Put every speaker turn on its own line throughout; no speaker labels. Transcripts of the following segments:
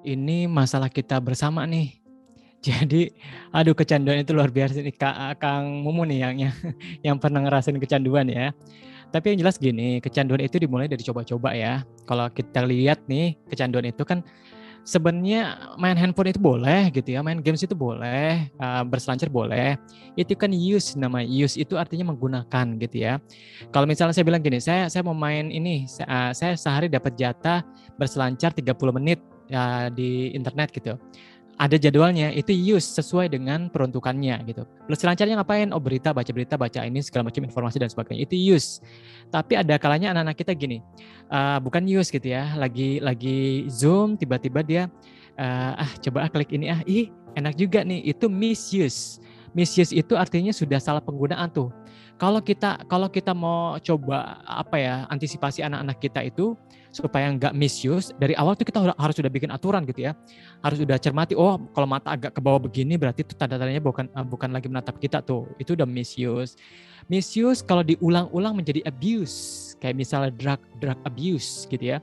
ini masalah kita bersama nih. Jadi, aduh kecanduan itu luar biasa nih Kang Mumu nih yang pernah ngerasain kecanduan ya. Tapi yang jelas gini, kecanduan itu dimulai dari coba-coba ya. Kalau kita lihat nih, kecanduan itu kan sebenarnya main handphone itu boleh gitu ya, main games itu boleh, berselancar boleh. Itu kan use, nama use itu artinya menggunakan gitu ya. Kalau misalnya saya bilang gini, saya mau main ini, saya sehari dapat jatah berselancar 30 menit ya, di internet gitu. Ada jadwalnya, itu use sesuai dengan peruntukannya gitu. Berselancarnya ngapain? Oh berita, baca ini segala macam informasi dan sebagainya. Itu use. Tapi ada kalanya anak-anak kita gini, bukan use gitu ya, lagi Zoom tiba-tiba dia coba klik ini ih enak juga nih, itu misuse. Misuse itu artinya sudah salah penggunaan tuh. Kalau kita mau coba antisipasi anak-anak kita itu supaya nggak misuse, dari awal tuh kita harus sudah bikin aturan gitu ya, harus sudah cermati. Oh kalau mata agak ke bawah begini berarti itu tanda-tandanya bukan lagi menatap kita tuh, itu udah misuse. Misuse kalau diulang-ulang menjadi abuse, kayak misalnya drug abuse gitu ya,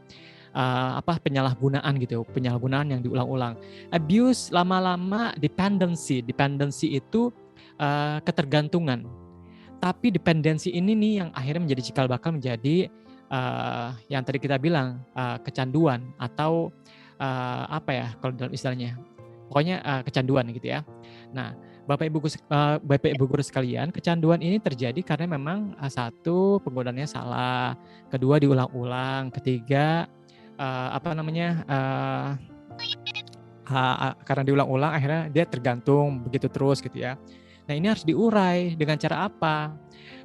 penyalahgunaan gitu, penyalahgunaan yang diulang-ulang. Abuse lama-lama dependency itu ketergantungan. Tapi dependensi ini nih yang akhirnya menjadi cikal bakal menjadi yang tadi kita bilang kecanduan atau kalau dalam istilahnya, pokoknya kecanduan gitu ya. Nah, Bapak Ibu guru sekalian, kecanduan ini terjadi karena memang satu, penggunaannya salah, kedua diulang-ulang, ketiga karena diulang-ulang akhirnya dia tergantung begitu terus gitu ya. Nah ini harus diurai dengan cara apa?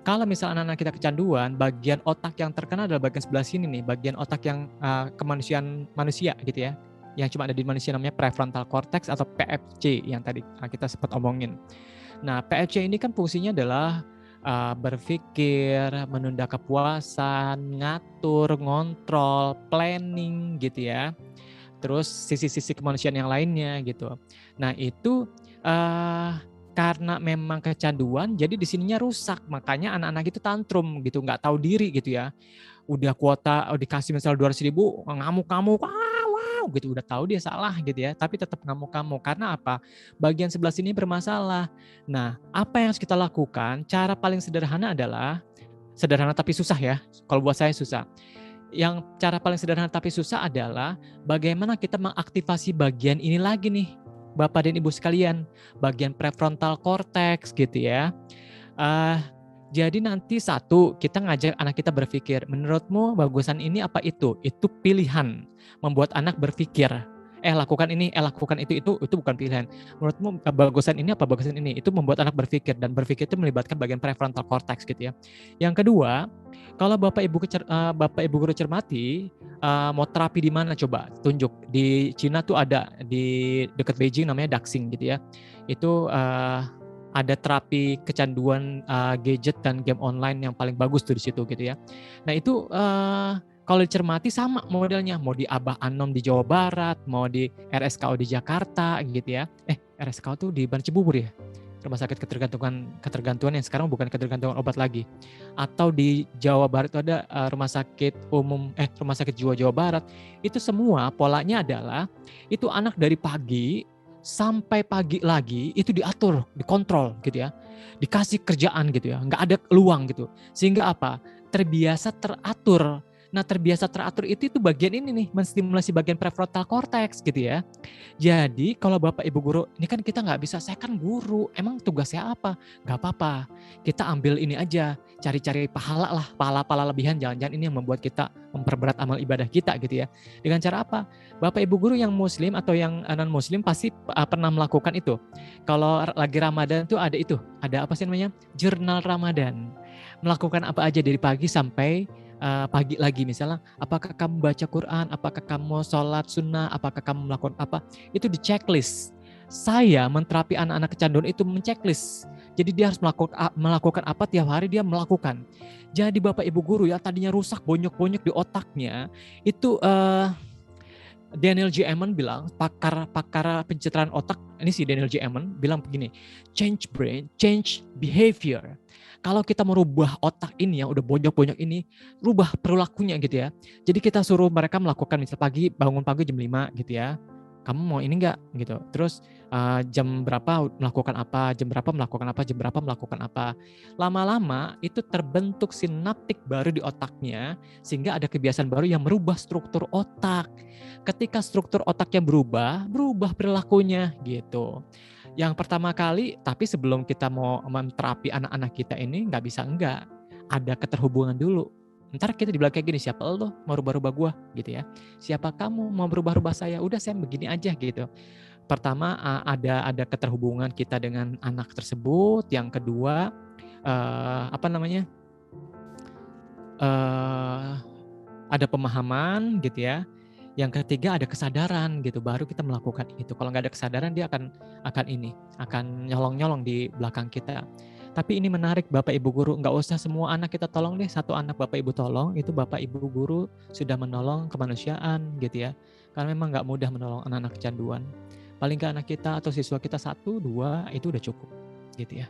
Kalau misalnya anak-anak kita kecanduan, bagian otak yang terkena adalah bagian sebelah sini nih, bagian otak yang kemanusiaan manusia gitu ya, yang cuma ada di manusia, namanya prefrontal cortex atau PFC yang tadi kita sempat omongin. Nah PFC ini kan fungsinya adalah berpikir, menunda kepuasan, ngatur, ngontrol, planning gitu ya. Terus sisi-sisi kemanusiaan yang lainnya gitu. Nah itu karena memang kecanduan, jadi di sininya rusak, makanya anak-anak itu tantrum gitu, nggak tahu diri gitu ya. Udah kuota dikasih misal 200.000, ngamuk-ngamuk, wow gitu, udah tahu dia salah gitu ya, tapi tetap ngamuk-ngamuk. Karena apa? Bagian sebelah sini bermasalah. Nah, apa yang harus kita lakukan? Cara paling sederhana adalah, sederhana tapi susah ya, kalau buat saya susah. Yang cara paling sederhana tapi susah adalah bagaimana kita mengaktifasi bagian ini lagi nih, Bapak dan Ibu sekalian, bagian prefrontal cortex gitu ya. Jadi nanti satu, kita ngajak anak kita berpikir, menurutmu bagusan ini apa itu? Itu pilihan, membuat anak berpikir. Lakukan ini, lakukan itu bukan pilihan. Menurutmu bagusan ini apa bagusan ini? Itu membuat anak berpikir, dan berpikir itu melibatkan bagian prefrontal cortex gitu ya. Yang kedua, kalau Bapak Ibu guru cermati, mau terapi di mana coba? Tunjuk. Di Cina tuh ada di dekat Beijing namanya Daxing gitu ya. Itu ada terapi kecanduan gadget dan game online yang paling bagus tuh di situ gitu ya. Nah itu kalau dicermati sama modelnya, mau di Abah Anom di Jawa Barat, mau di RSKO di Jakarta gitu ya. RSKO tuh di Ban Cibubur ya, rumah sakit ketergantungan yang sekarang bukan ketergantungan obat lagi. Atau di Jawa Barat itu ada rumah sakit jiwa Jawa Barat. Itu semua polanya adalah itu anak dari pagi sampai pagi lagi itu diatur, dikontrol gitu ya, dikasih kerjaan gitu ya, nggak ada luang gitu, sehingga apa, terbiasa teratur. Nah terbiasa teratur itu bagian ini nih, menstimulasi bagian prefrontal cortex gitu ya. Jadi kalau Bapak Ibu guru, ini kan kita nggak bisa, saya kan guru, emang tugasnya apa? Nggak apa-apa, kita ambil ini aja, cari-cari pahala lah, pahala-pahala lebihan, jangan-jangan ini yang membuat kita memperberat amal ibadah kita gitu ya. Dengan cara apa? Bapak Ibu guru yang muslim atau yang non muslim pasti pernah melakukan itu. Kalau lagi Ramadan tuh ada apa sih namanya? Jurnal Ramadan. Melakukan apa aja dari pagi sampai pagi lagi, misalnya apakah kamu baca Quran, apakah kamu sholat sunnah, apakah kamu melakukan apa, itu di checklist. Saya menterapi anak-anak kecanduan itu menceklis. Jadi dia harus melakukan apa tiap hari dia melakukan. Jadi Bapak Ibu guru ya tadinya rusak bonyok-bonyok di otaknya, itu Daniel J. Amen bilang, pakar pencitraan otak, ini si Daniel J. Amen bilang begini, change brain, change behavior. Kalau kita merubah otak ini yang udah bonyok-bonyok ini, rubah perilakunya gitu ya. Jadi kita suruh mereka melakukan, misal bangun pagi jam 5 gitu ya. kamu mau ini nggak gitu. Terus jam berapa melakukan apa, jam berapa melakukan apa, jam berapa melakukan apa. Lama-lama itu terbentuk sinaptik baru di otaknya sehingga ada kebiasaan baru yang merubah struktur otak. Ketika struktur otaknya berubah, berubah perilakunya gitu. Yang pertama kali, tapi sebelum kita mau menterapi anak-anak kita ini nggak bisa enggak. Ada keterhubungan dulu. Ntar kita dibilang kayak gini, siapa lo mau rubah-rubah gua gitu ya. Siapa kamu mau berubah-rubah saya? Udah saya begini aja gitu. Pertama ada keterhubungan kita dengan anak tersebut. Yang kedua ada pemahaman gitu ya. Yang ketiga ada kesadaran gitu, baru kita melakukan itu. Kalau nggak ada kesadaran dia akan nyolong-nyolong di belakang kita. Tapi ini menarik Bapak Ibu Guru, nggak usah semua anak kita tolong deh, satu anak Bapak Ibu tolong, itu Bapak Ibu Guru sudah menolong kemanusiaan gitu ya. Karena memang nggak mudah menolong anak-anak kecanduan. Paling nggak anak kita atau siswa kita 1, 2 itu udah cukup gitu ya.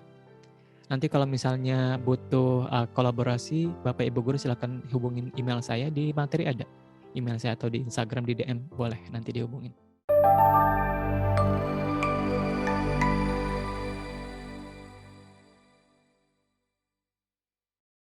Nanti kalau misalnya butuh kolaborasi, Bapak Ibu Guru silakan hubungin email saya, di materi ada email saya, atau di Instagram di DM boleh nanti dihubungin.